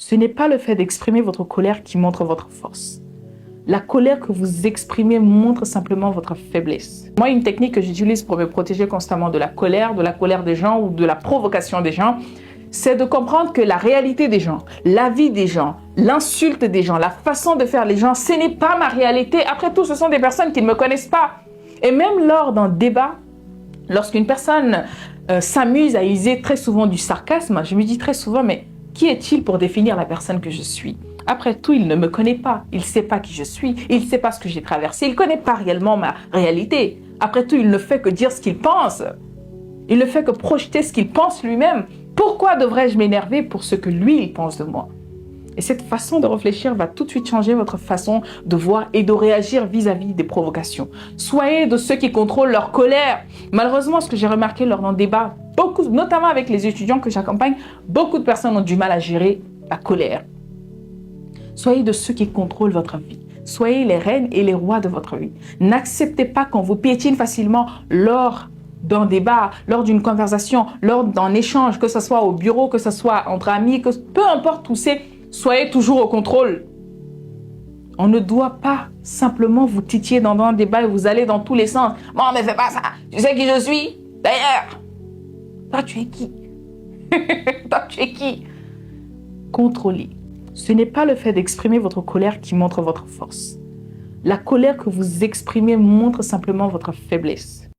Ce n'est pas le fait d'exprimer votre colère qui montre votre force. La colère que vous exprimez montre simplement votre faiblesse. Moi, une technique que j'utilise pour me protéger constamment de la colère des gens ou de la provocation des gens, c'est de comprendre que la réalité des gens, la vie des gens, l'insulte des gens, la façon de faire les gens, ce n'est pas ma réalité. Après tout, ce sont des personnes qui ne me connaissent pas. Et même lors d'un débat, lorsqu'une personne s'amuse à user très souvent du sarcasme, je me dis très souvent, mais qui est-il pour définir la personne que je suis? Après tout, il ne me connaît pas, il ne sait pas qui je suis, il ne sait pas ce que j'ai traversé, il ne connaît pas réellement ma réalité. Après tout, il ne fait que dire ce qu'il pense. Il ne fait que projeter ce qu'il pense lui-même. Pourquoi devrais-je m'énerver pour ce que lui, il pense de moi? Et cette façon de réfléchir va tout de suite changer votre façon de voir et de réagir vis-à-vis des provocations. Soyez de ceux qui contrôlent leur colère. Malheureusement, ce que j'ai remarqué lors d'un débat, notamment avec les étudiants que j'accompagne, beaucoup de personnes ont du mal à gérer la colère. Soyez de ceux qui contrôlent votre vie. Soyez les reines et les rois de votre vie. N'acceptez pas qu'on vous piétine facilement lors d'un débat, lors d'une conversation, lors d'un échange, que ce soit au bureau, que ce soit entre amis, peu importe où c'est, soyez toujours au contrôle. On ne doit pas simplement vous titiller dans un débat et vous allez dans tous les sens. Bon, mais fais pas ça. Tu sais qui je suis? D'ailleurs, toi, tu es qui? Toi, tu es qui? Contrôlez. Ce n'est pas le fait d'exprimer votre colère qui montre votre force. La colère que vous exprimez montre simplement votre faiblesse.